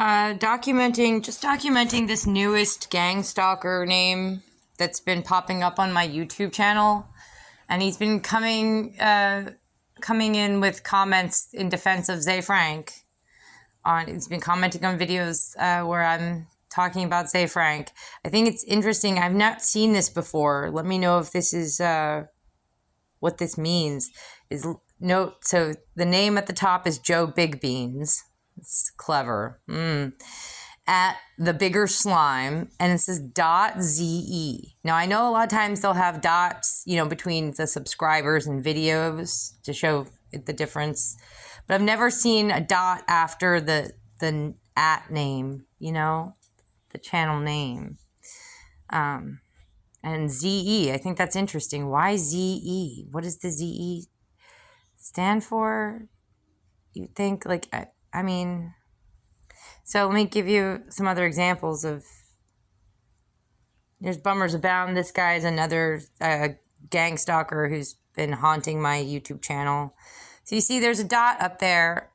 Documenting this newest Gangstalker name that's been popping up on my YouTube channel, and he's been coming in with comments in defense of Zay Frank. He's been commenting on videos where I'm talking about Zay Frank. I think it's interesting. I've not seen this before. Let me know if this is what this means. So the name at the top is Joe Bigbeans. It's clever. At the bigger slime, and it says .ze. Now, I know a lot of times they'll have dots, between the subscribers and videos to show the difference, but I've never seen a dot after the at name, the channel name. And ZE, I think that's interesting. Why ZE? What does the ZE stand for? You think, so let me give you some other examples of, there's Bummers Abound. This guy is another Gangstalker who's been haunting my YouTube channel. So you see there's a dot up there,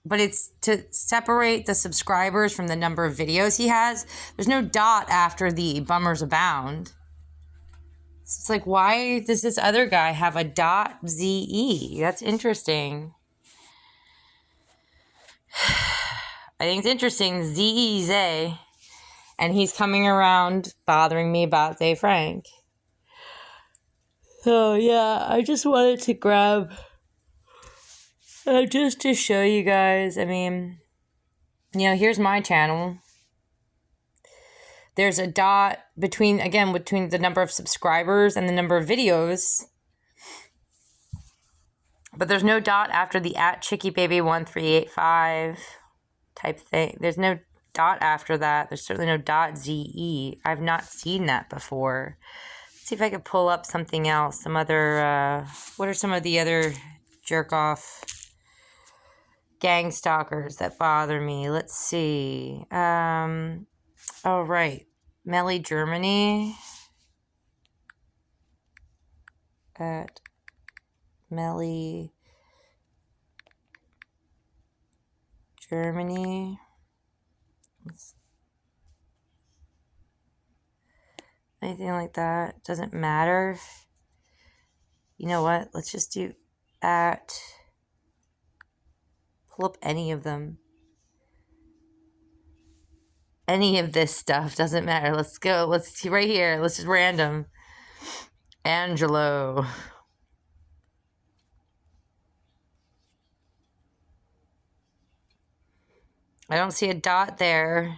but it's to separate the subscribers from the number of videos he has. There's no dot after the Bummers Abound. It's like, why does this other guy have a .ze? That's interesting. I think it's interesting, Z-E-Zay, and he's coming around bothering me about Zay Frank. So, yeah, I just wanted to grab, just to show you guys, here's my channel. There's a dot between the number of subscribers and the number of videos. But there's no dot after the @ChickieBaby1385 type thing. There's no dot after that. There's certainly no .ze. I've not seen that before. Let's see if I could pull up something else. Some other, what are some of the other jerk-off Gangstalkers that bother me? Let's see. Oh, right. Melly Germany. At Melly Germany. Anything like that. Doesn't matter. You know what? Let's just do at. Pull up any of them. Any of this stuff. Doesn't matter. Let's go. Let's see right here. Let's just random. Angelo. I don't see a dot there,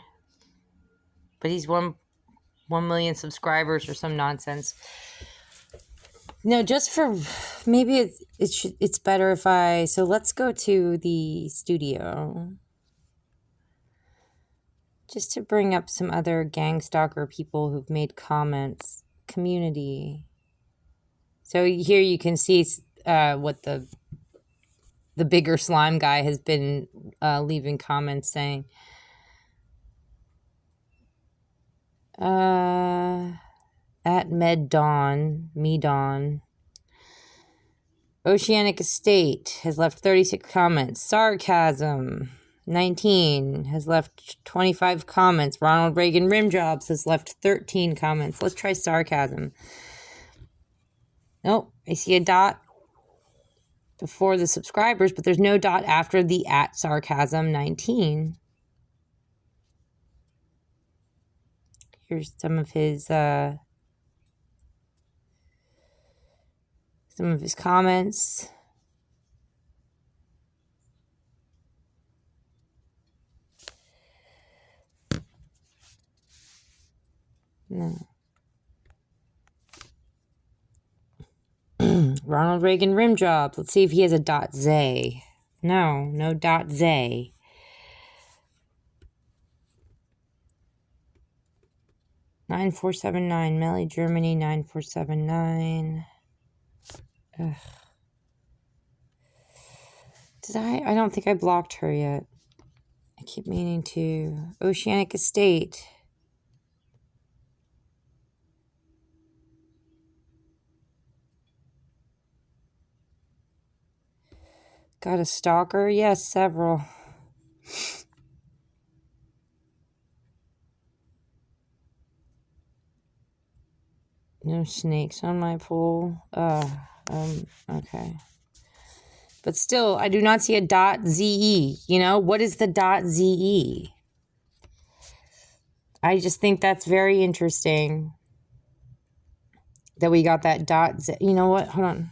but he's 1 million subscribers or some nonsense. No, just for, maybe it's better if so let's go to the studio. Just to bring up some other Gangstalker people who've made comments. Community. So here you can see what the bigger slime guy has been leaving comments saying. At Medon. Oceanic Estate has left 36 comments. Sarcasm, 19, has left 25 comments. Ronald Reagan Rimjobs has left 13 comments. Let's try Sarcasm. Nope, I see a dot before the subscribers, but there's no dot after the @Sarcasm 19. Here's some of his comments. No. Ronald Reagan Rimjob. Let's see if he has a .zay. No .zay. (9479) Melly Germany 9479. Ugh. Did I don't think I blocked her yet. I keep meaning to. Oceanic Estate. Got a stalker? Yes, several. No snakes on my pool. Okay. But still, I do not see a .ze. You know, what is the .ze? I just think that's very interesting that we got that .z. You know what? Hold on.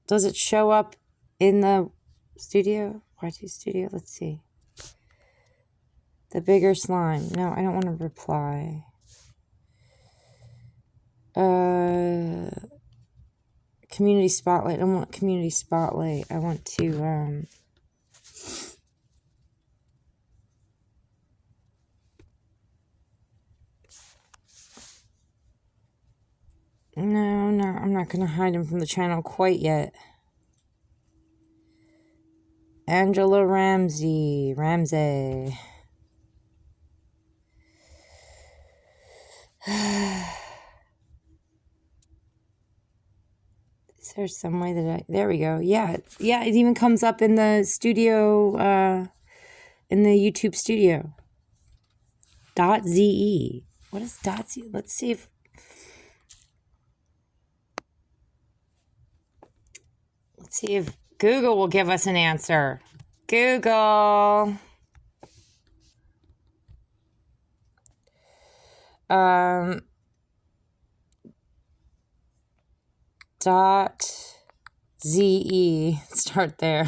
Does it show up in the studio? YT studio? Let's see. The bigger slime. No, I don't want to reply. Community spotlight. I don't want community spotlight. I want to, No, I'm not going to hide him from the channel quite yet. Angela Ramsey. Is there some way that there we go. Yeah, it even comes up in the studio, in the YouTube studio. .ze. What is .ze? Let's see if Google will give us an answer. Google. .ze. Start there.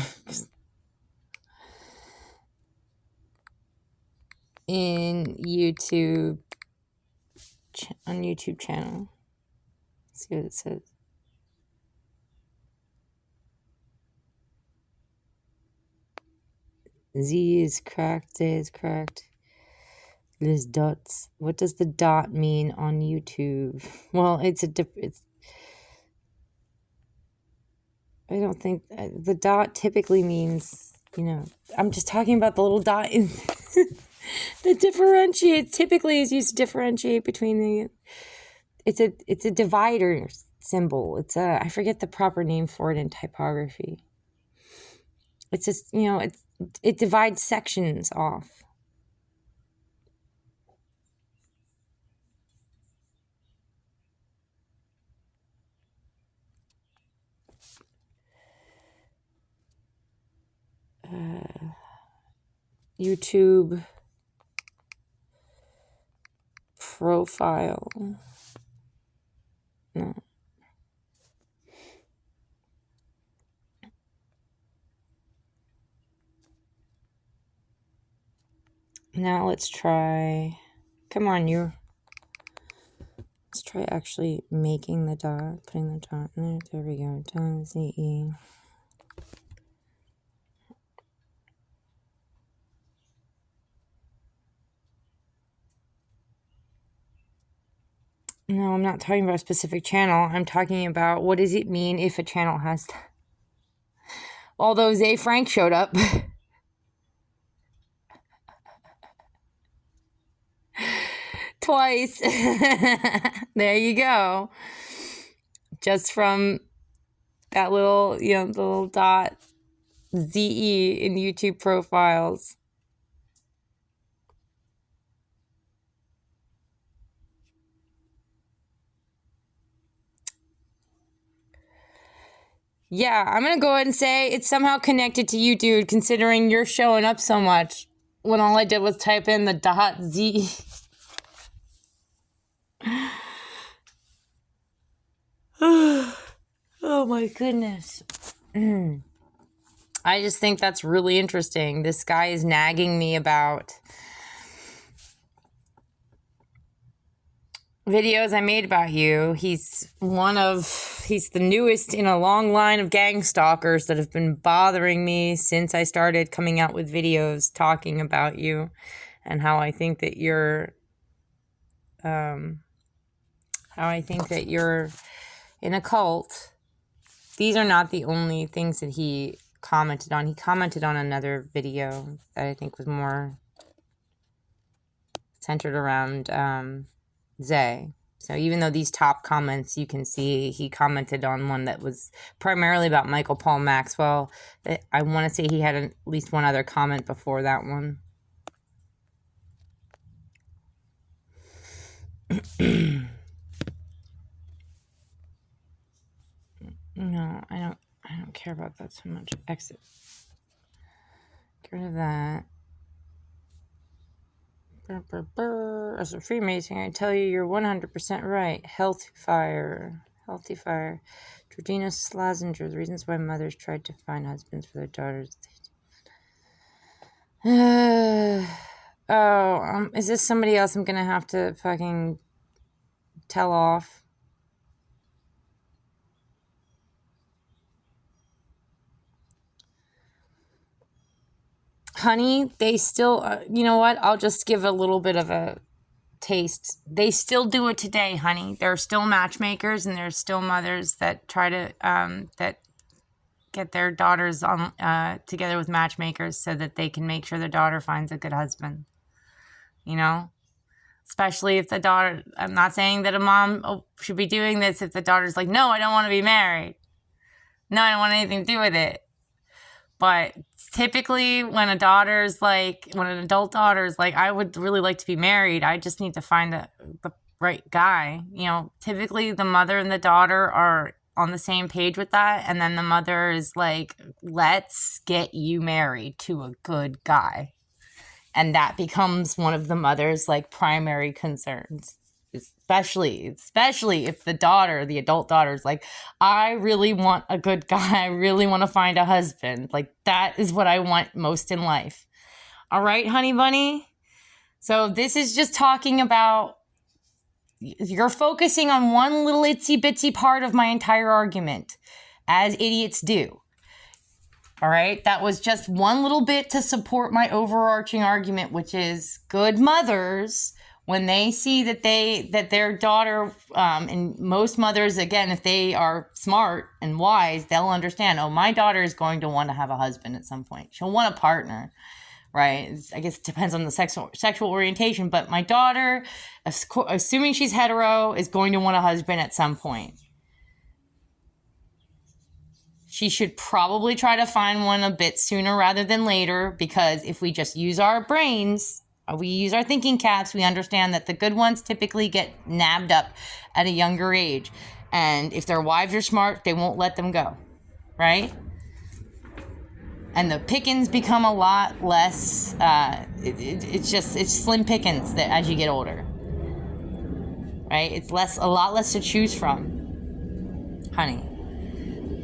In YouTube, on YouTube channel. Let's see what it says. Z is cracked. Z is cracked. There's dots. What does the dot mean on YouTube? Well, it's I don't think the dot typically means, you know, I'm just talking about the little dot in that differentiates, typically is used to differentiate between the, it's a divider symbol. It's I forget the proper name for it in typography. It's just, you know, it divides sections off. YouTube profile. No. Now let's try, come on, let's try actually making the dot, putting the dot in there. There we go. .ze. No, I'm not talking about a specific channel. I'm talking about what does it mean if a channel has... Although Zay Frank showed up. Twice. There you go. Just from that little, you know, the little dot ZE in YouTube profiles. Yeah, I'm going to go ahead and say it's somehow connected to you, dude, considering you're showing up so much when all I did was type in the .ze. Oh my goodness. I just think that's really interesting. This guy is nagging me about videos I made about you. He's the newest in a long line of gangstalkers that have been bothering me since I started coming out with videos talking about you and how I think that you're in a cult. These are not the only things that he commented on. He commented on another video that I think was more centered around Zay. So even though these top comments you can see, he commented on one that was primarily about Michael Paul Maxwell. I want to say he had at least one other comment before that one. No, I don't care about that so much. Exit. Get rid of that. As a Freemason, I tell you, you're 100% right. Healthy fire. Georgina Schlesinger, the reasons why mothers tried to find husbands for their daughters. Is this somebody else I'm gonna have to fucking tell off? Honey, they still, you know what? I'll just give a little bit of a taste. They still do it today, honey. There are still matchmakers and there's still mothers that try to, that get their daughters on together with matchmakers so that they can make sure their daughter finds a good husband. You know? Especially if the daughter, I'm not saying that a mom should be doing this if the daughter's like, no, I don't want to be married. No, I don't want anything to do with it. But typically when an adult daughter is like, I would really like to be married, I just need to find the right guy. You know, typically the mother and the daughter are on the same page with that. And then the mother is like, let's get you married to a good guy. And that becomes one of the mother's like primary concerns. Especially if the adult daughter is like, I really want a good guy. I really want to find a husband. Like, that is what I want most in life. All right, honey bunny? So this is just talking about, you're focusing on one little itsy bitsy part of my entire argument, as idiots do. All right, that was just one little bit to support my overarching argument, which is good mothers, when they see that their daughter, and most mothers, again, if they are smart and wise, they'll understand, oh, my daughter is going to want to have a husband at some point. She'll want a partner, right? I guess it depends on the sexual orientation, but my daughter, assuming she's hetero, is going to want a husband at some point. She should probably try to find one a bit sooner rather than later, because if we just use our brains, we use our thinking caps, we understand that the good ones typically get nabbed up at a younger age. And if their wives are smart, they won't let them go, right? And the pickings become a lot less, it's slim pickings that as you get older, right? It's a lot less to choose from, honey.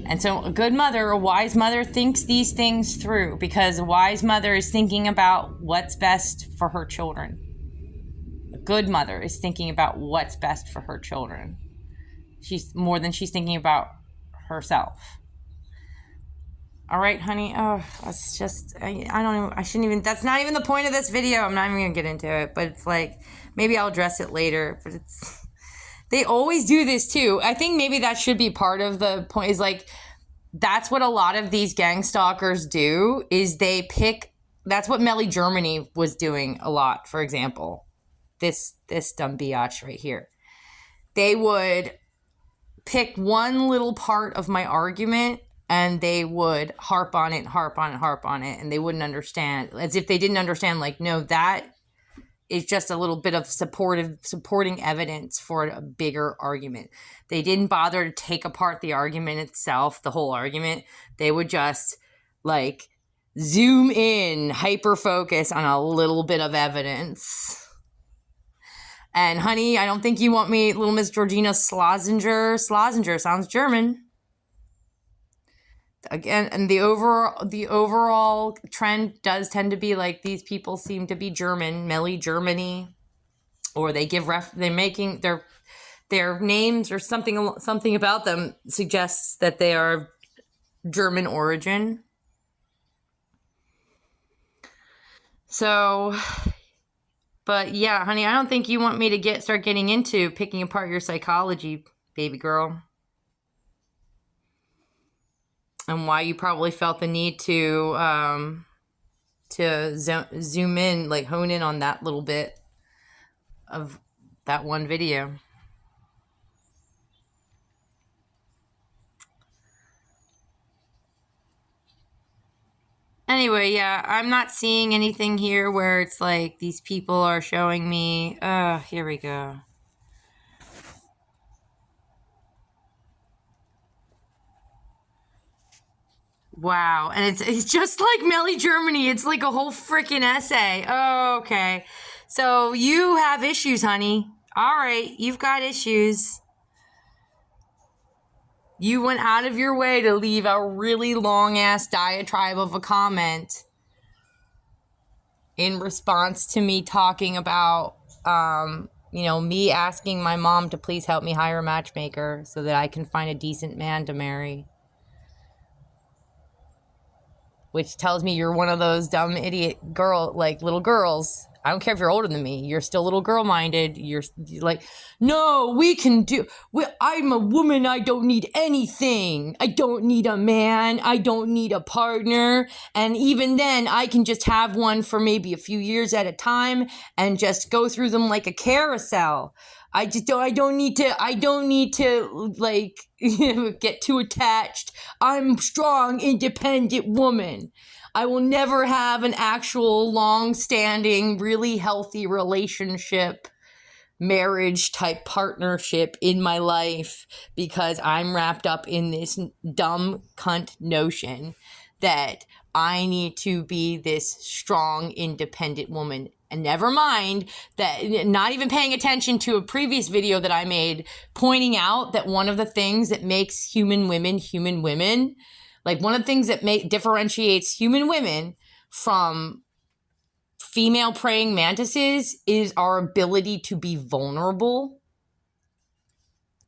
And so a good mother, a wise mother, thinks these things through, because a wise mother is thinking about what's best for her children. A good mother is thinking about what's best for her children. She's thinking about herself. All right, honey. Oh, that's just, I shouldn't even, that's not even the point of this video. I'm not even going to get into it, but it's like, maybe I'll address it later, but they always do this too. I think maybe that should be part of the point, is like, that's what a lot of these gangstalkers do, is they pick, that's what Melly Germany was doing a lot, for example. This dumb biatch right here. They would pick one little part of my argument and they would harp on it, and they wouldn't understand, as if they didn't understand, like, no, that is just a little bit of supporting evidence for a bigger argument. They didn't bother to take apart the argument itself, the whole argument. They would just like zoom in, hyper focus on a little bit of evidence. And honey, I don't think you want me, little Miss Georgina Schlesinger sounds German. Again, and the overall trend does tend to be like, these people seem to be German, Melly Germany, or they give they're making their names or something about them suggests that they are German origin. So, but yeah, honey, I don't think you want me to start getting into picking apart your psychology, baby girl. And why you probably felt the need to zoom in, like hone in on that little bit of that one video. Anyway, yeah, I'm not seeing anything here where it's like these people are showing me, here we go. Wow. And it's just like Melly Germany. It's like a whole freaking essay. Oh, okay. So you have issues, honey. All right. You've got issues. You went out of your way to leave a really long-ass diatribe of a comment in response to me talking about, me asking my mom to please help me hire a matchmaker so that I can find a decent man to marry. Which tells me you're one of those dumb idiot little girls. I don't care if you're older than me. You're still little girl minded. You're like, no, I'm a woman. I don't need anything. I don't need a man. I don't need a partner. And even then I can just have one for maybe a few years at a time and just go through them like a carousel. I don't need to like get too attached. I'm a strong, independent woman. I will never have an actual long-standing, really healthy relationship, marriage type partnership in my life because I'm wrapped up in this dumb cunt notion that I need to be this strong, independent woman. And never mind that, not even paying attention to a previous video that I made pointing out that one of the things that makes human women, like one of the things that differentiates human women from female praying mantises is our ability to be vulnerable,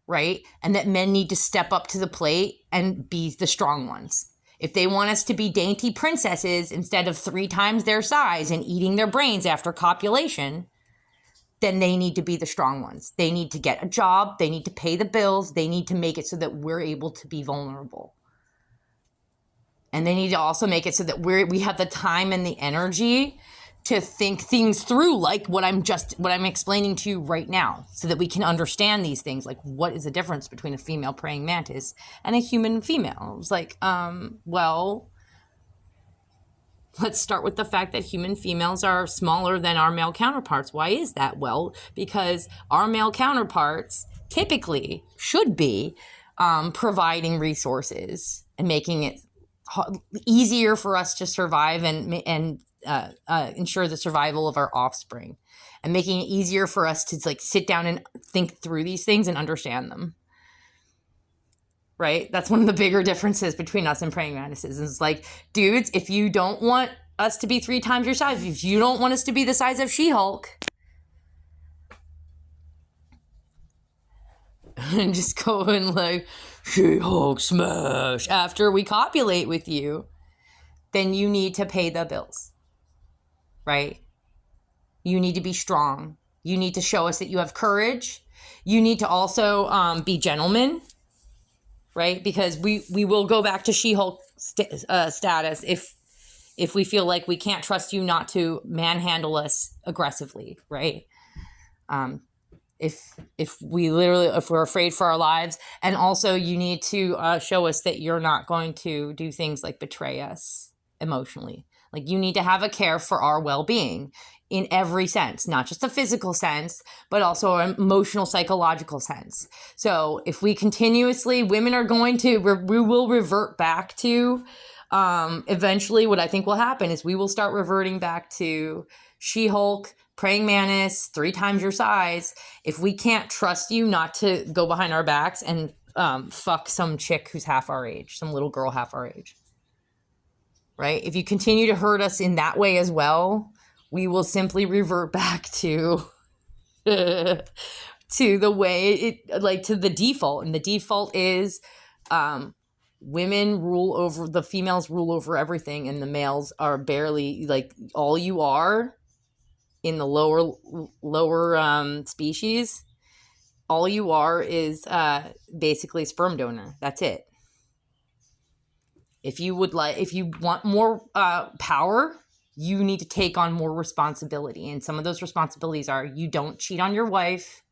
right? And that men need to step up to the plate and be the strong ones. If they want us to be dainty princesses instead of 3 times their size and eating their brains after copulation, then they need to be the strong ones. They need to get a job. They need to pay the bills. They need to make it so that we're able to be vulnerable. And they need to also make it so that we have the time and the energy to think things through, like what I'm explaining to you right now, so that we can understand these things. Like, what is the difference between a female praying mantis and a human female? It's like, well, let's start with the fact that human females are smaller than our male counterparts. Why is that? Well, because our male counterparts typically should be providing resources and making it easier for us to survive and ensure the survival of our offspring, and making it easier for us to like sit down and think through these things and understand them. Right? That's one of the bigger differences between us and praying mantises. It's like, dudes, if you don't want us to be 3 times your size, if you don't want us to be the size of She-Hulk, and just go and like, She-Hulk smash after we copulate with you, then you need to pay the bills, right? You need to be strong. You need to show us that you have courage. You need to also be gentlemen, right? Because we will go back to She-Hulk status if we feel like we can't trust you not to manhandle us aggressively, right? If we're afraid for our lives. And also you need to show us that you're not going to do things like betray us emotionally. Like, you need to have a care for our well-being in every sense, not just a physical sense, but also an emotional, psychological sense. So if we continuously, women are going to, we will revert back to, eventually what I think will happen is we will start reverting back to She-Hulk, praying mantis, 3 times your size. If we can't trust you not to go behind our backs and fuck some chick who's half our age, some little girl half our age, right? If you continue to hurt us in that way as well, we will simply revert back to to the way to the default. And the default is the females rule over everything, and the males are barely, like, all you are in the lower species. All you are is basically a sperm donor. That's it. If you want more power, you need to take on more responsibility. And some of those responsibilities are, you don't cheat on your wife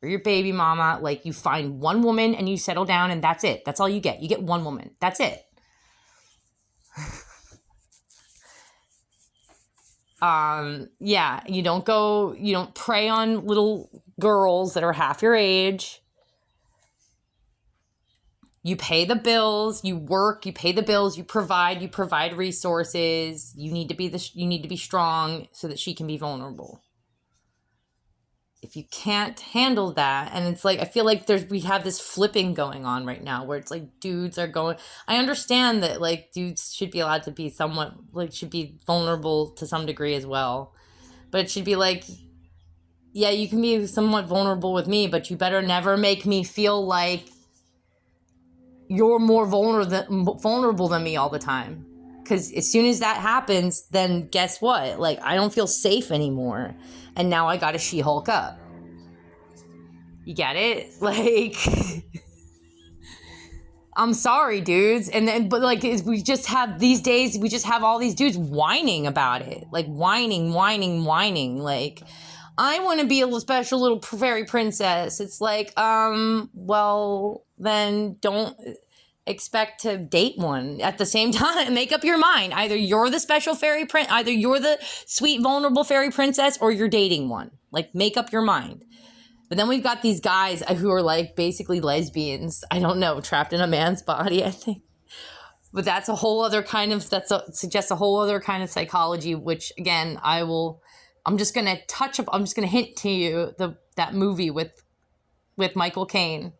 or your baby mama. Like, you find one woman and you settle down, and that's it. That's all you get. You get one woman. That's it. You don't prey on little girls that are half your age. You pay the bills, you work, you pay the bills, you provide resources. You need to be strong so that she can be vulnerable. If you can't handle that, and it's like, I feel like we have this flipping going on right now where it's like dudes are going, I understand that like dudes should be allowed to be somewhat, like, should be vulnerable to some degree as well. But it should be like, yeah, you can be somewhat vulnerable with me, but you better never make me feel like you're more vulnerable than me all the time. Because as soon as that happens, then guess what? Like, I don't feel safe anymore. And now I gotta She-Hulk up. You get it? Like, I'm sorry, dudes. And then, but like, we just have these days, we just have all these dudes whining about it. Like, whining. Like, I want to be a special little fairy princess. It's like, well, then don't expect to date one at the same time. Make up your mind. Either you're the special fairy prince, either you're the sweet, vulnerable fairy princess, or you're dating one. Like, make up your mind. But then we've got these guys who are like basically lesbians. I don't know, trapped in a man's body, I think. But that's a whole other kind of, suggests a whole other kind of psychology, which again, I'm just going to hint to you that movie with Michael Caine,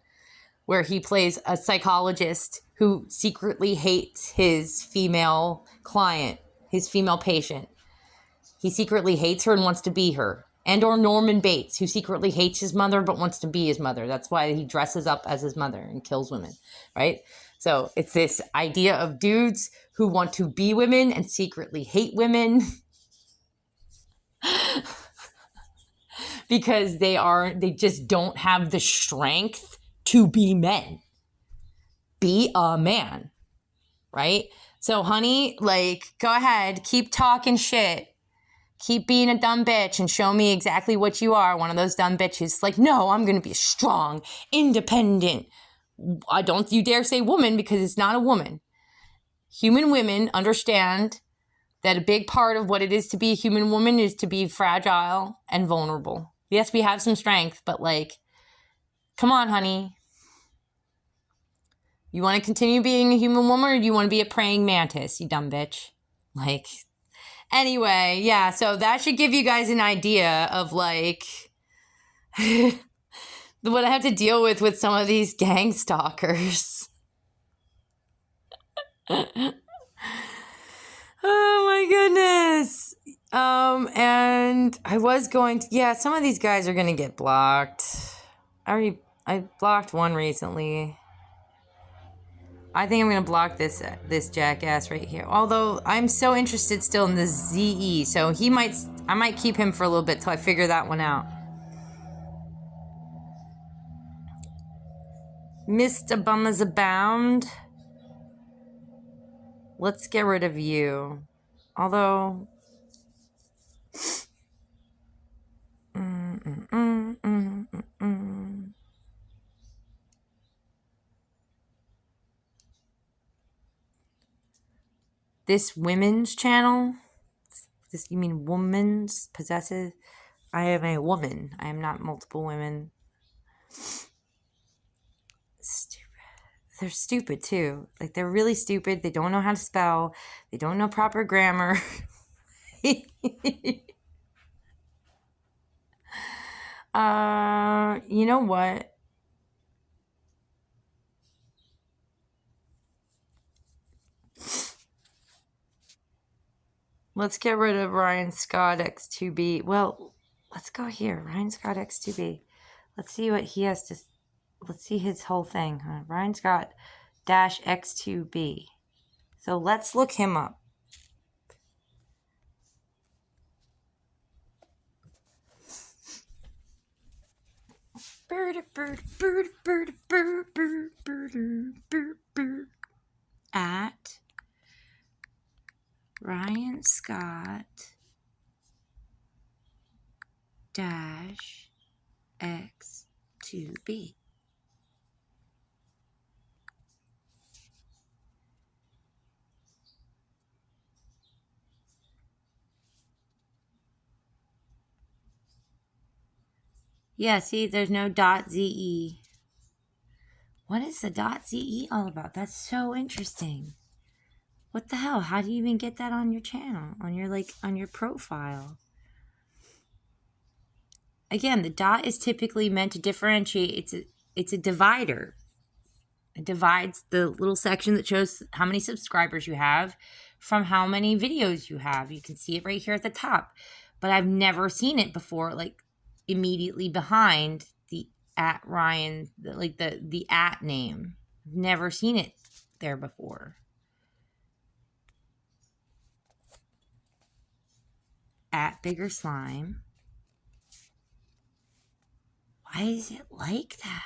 where he plays a psychologist who secretly hates his female client, his female patient. He secretly hates her and wants to be her. And or Norman Bates, who secretly hates his mother but wants to be his mother. That's why he dresses up as his mother and kills women, right? So it's this idea of dudes who want to be women and secretly hate women because they just don't have the strength to be men. Be a man, right? So, honey, like, go ahead, keep talking shit. Keep being a dumb bitch and show me exactly what you are. One of those dumb bitches. Like, no, I'm going to be strong, independent. Don't you dare say woman, because it's not a woman. Human women understand that a big part of what it is to be a human woman is to be fragile and vulnerable. Yes, we have some strength, but like, come on, honey. You want to continue being a human woman, or do you want to be a praying mantis, you dumb bitch? Like, anyway, yeah, so that should give you guys an idea of like what I have to deal with some of these gang stalkers. Oh my goodness. And I was going to, yeah, some of these guys are going to get blocked. I blocked one recently. I think I'm going to block this jackass right here. Although I'm so interested still in the ZE, so I might keep him for a little bit till I figure that one out. Mr. Bummers Abound. Let's get rid of you. Although... This women's channel? You mean woman's? Possessive? I am a woman. I am not multiple women. Stupid. They're stupid too. Like, they're really stupid. They don't know how to spell. They don't know proper grammar. You know what? Let's get rid of Ryan Scott X2B. Well, let's go here. Ryan Scott X2B. Let's see what he has to... Let's see his whole thing. Ryan Scott -X2B. So let's look him up. At Ryan Scott -X2B. Yeah, see, there's no .ze. What is the .ze all about? That's so interesting. What the hell? How do you even get that on your channel? On your profile? Again, the dot is typically meant to differentiate. It's a divider. It divides the little section that shows how many subscribers you have from how many videos you have. You can see it right here at the top. But I've never seen it before, like immediately behind the @Ryan, like the @ name. I've never seen it there before. @Bigger Slime. Why is it like that?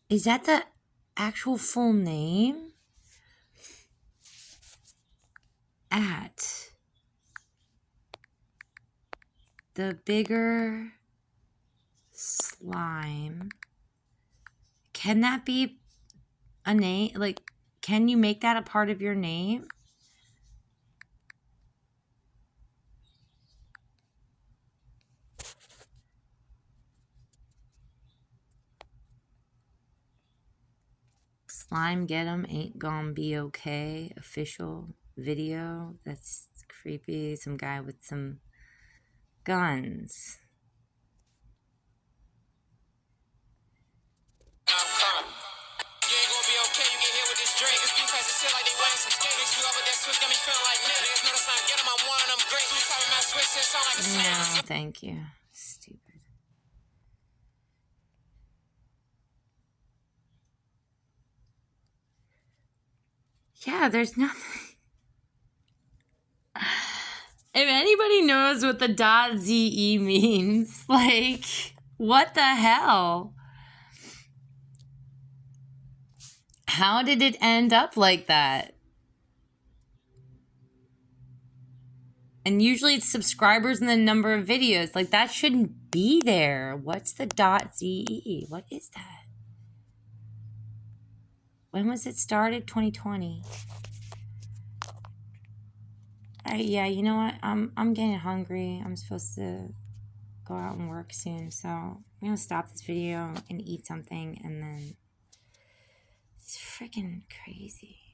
Is that the actual full name? The Bigger Slime. Can that be a name? Like, can you make that a part of your name? Slime Get 'em Ain't Gonna Be Okay. Official video. That's creepy. Some guy with some guns. No, thank you. Stupid. Yeah, there's nothing. If anybody knows what the .ze means, like, what the hell? How did it end up like that? And usually it's subscribers and the number of videos. Like, that shouldn't be there. What's the .ze? What is that? When was it started? 2020. Yeah, you know what? I'm getting hungry. I'm supposed to go out and work soon. So I'm going to stop this video and eat something. And then it's freaking crazy.